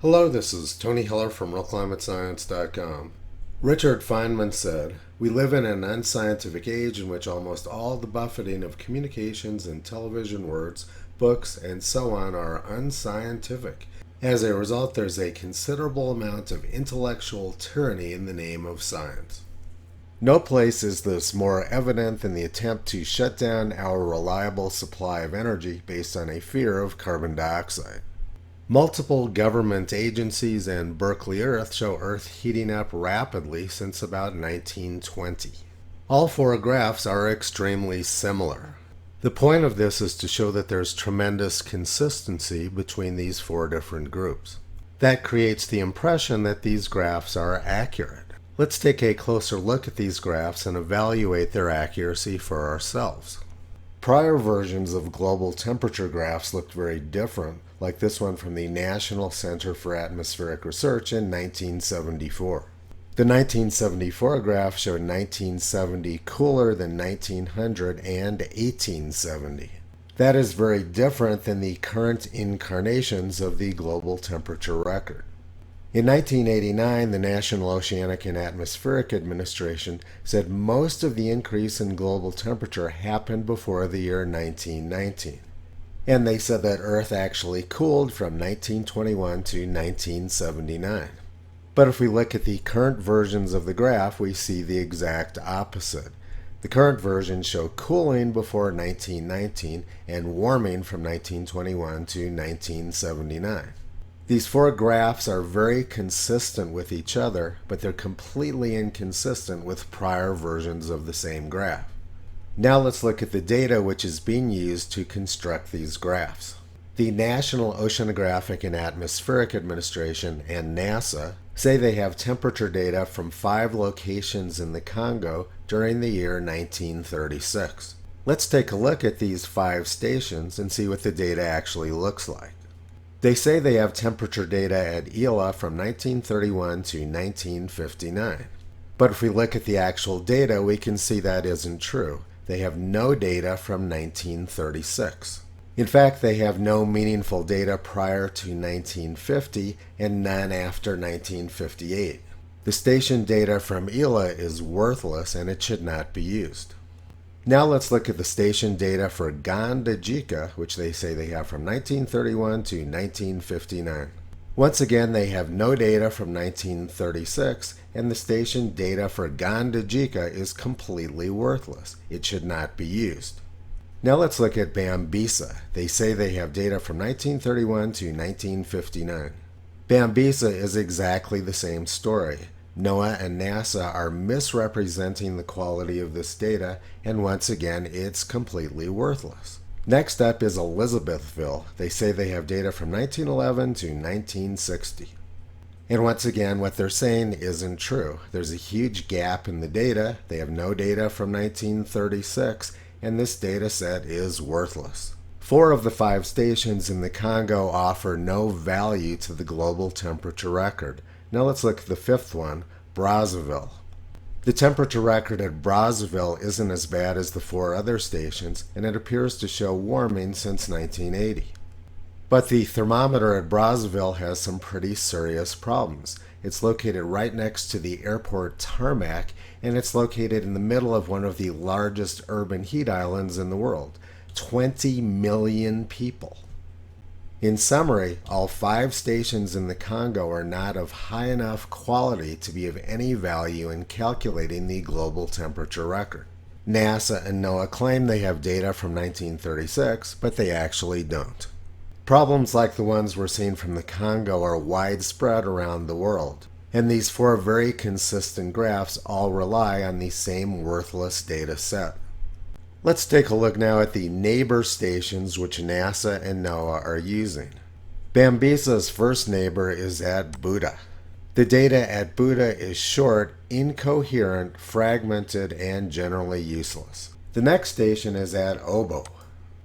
Hello, this is Tony Heller from RealClimateScience.com. Richard Feynman said, "We live in an unscientific age in which almost all the buffeting of communications and television words, books, and so on are unscientific. As a result, there's a considerable amount of intellectual tyranny in the name of science." No place is this more evident than the attempt to shut down our reliable supply of energy based on a fear of carbon dioxide. Multiple government agencies and Berkeley Earth show Earth heating up rapidly since about 1920. All four graphs are extremely similar. The point of this is to show that there's tremendous consistency between these four different groups. That creates the impression that these graphs are accurate. Let's take a closer look at these graphs and evaluate their accuracy for ourselves. Prior versions of global temperature graphs looked very different, like this one from the National Center for Atmospheric Research in 1974. The 1974 graph showed 1970 cooler than 1900 and 1870. That is very different than the current incarnations of the global temperature record. In 1989, the National Oceanic and Atmospheric Administration said most of the increase in global temperature happened before the year 1919. And they said that Earth actually cooled from 1921 to 1979. But if we look at the current versions of the graph, we see the exact opposite. The current versions show cooling before 1919 and warming from 1921 to 1979. These four graphs are very consistent with each other, but they're completely inconsistent with prior versions of the same graph. Now let's look at the data which is being used to construct these graphs. The National Oceanographic and Atmospheric Administration and NASA say they have temperature data from 5 locations in the Congo during the year 1936. Let's take a look at these 5 stations and see what the data actually looks like. They say they have temperature data at Ila from 1931 to 1959. But if we look at the actual data, we can see that isn't true. They have no data from 1936. In fact, they have no meaningful data prior to 1950 and none after 1958. The station data from Ila is worthless and it should not be used. Now let's look at the station data for Gandajika, which they say they have from 1931 to 1959. Once again, they have no data from 1936, and the station data for Gandajika is completely worthless. It should not be used. Now let's look at Bambisa. They say they have data from 1931 to 1959. Bambisa is exactly the same story. NOAA and NASA are misrepresenting the quality of this data, and once again, it's completely worthless. Next up is Elizabethville. They say they have data from 1911 to 1960. And once again, what they're saying isn't true. There's a huge gap in the data. They have no data from 1936, and this data set is worthless. 4 of the 5 stations in the Congo offer no value to the global temperature record. Now let's look at the 5th one, Brazzaville. The temperature record at Brazzaville isn't as bad as the 4 other stations, and it appears to show warming since 1980. But the thermometer at Brazzaville has some pretty serious problems. It's located right next to the airport tarmac, and it's located in the middle of one of the largest urban heat islands in the world. 20 million people. In summary, all 5 stations in the Congo are not of high enough quality to be of any value in calculating the global temperature record. NASA and NOAA claim they have data from 1936, but they actually don't. Problems like the ones we're seeing from the Congo are widespread around the world, and these 4 very consistent graphs all rely on the same worthless data set. Let's take a look now at the neighbor stations which NASA and NOAA are using. Bambisa's first neighbor is at Buda. The data at Buda is short, incoherent, fragmented, and generally useless. The next station is at Obo.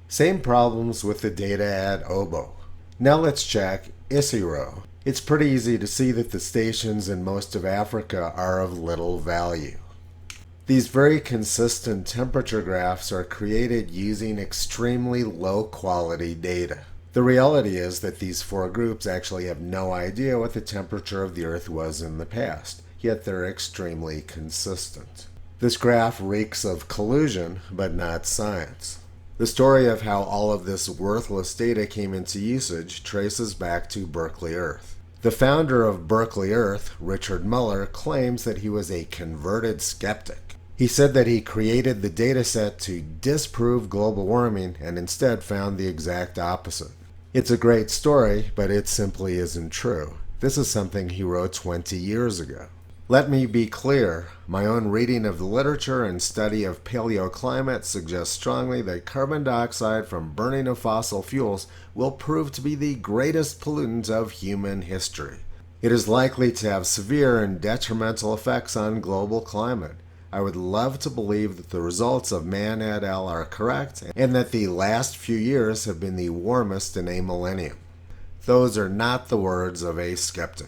Same problems with the data at Obo. Now let's check Isiro. It's pretty easy to see that the stations in most of Africa are of little value. These very consistent temperature graphs are created using extremely low quality data. The reality is that these four groups actually have no idea what the temperature of the Earth was in the past, yet they're extremely consistent. This graph reeks of collusion, but not science. The story of how all of this worthless data came into usage traces back to Berkeley Earth. The founder of Berkeley Earth, Richard Muller, claims that he was a converted skeptic. He said that he created the dataset to disprove global warming and instead found the exact opposite. It's a great story, but it simply isn't true. This is something he wrote 20 years ago. Let me be clear, my own reading of the literature and study of paleoclimate suggests strongly that carbon dioxide from burning of fossil fuels will prove to be the greatest pollutant of human history. It is likely to have severe and detrimental effects on global climate. I would love to believe that the results of Mann et al. Are correct and that the last few years have been the warmest in a millennium. Those are not the words of a skeptic.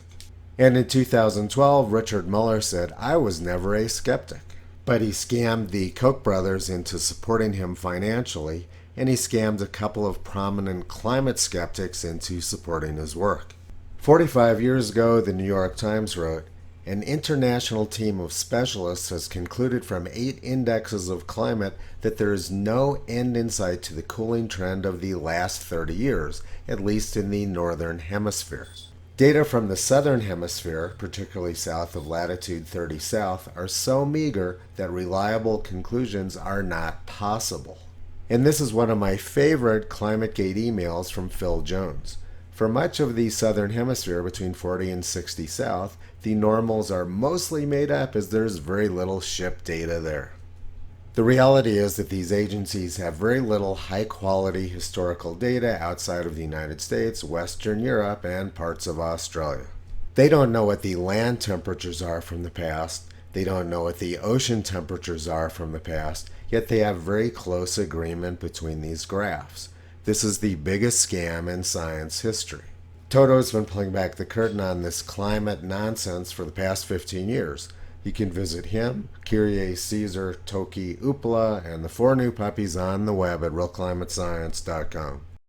And in 2012, Richard Muller said, "I was never a skeptic." But he scammed the Koch brothers into supporting him financially, and he scammed a couple of prominent climate skeptics into supporting his work. 45 years ago, the New York Times wrote, "An international team of specialists has concluded from 8 indexes of climate that there is no end in sight to the cooling trend of the last 30 years, at least in the northern hemisphere." Data from the southern hemisphere, particularly south of latitude 30 south, are so meager that reliable conclusions are not possible. And this is one of my favorite ClimateGate emails from Phil Jones. For much of the southern hemisphere between 40 and 60 south, the normals are mostly made up as there's very little ship data there. The reality is that these agencies have very little high-quality historical data outside of the United States, Western Europe, and parts of Australia. They don't know what the land temperatures are from the past, they don't know what the ocean temperatures are from the past, yet they have very close agreement between these graphs. This is the biggest scam in science history. Toto's been pulling back the curtain on this climate nonsense for the past 15 years. You can visit him, Kyrie, Caesar, Toki, Upala, and the 4 new puppies on the web at realclimatescience.com.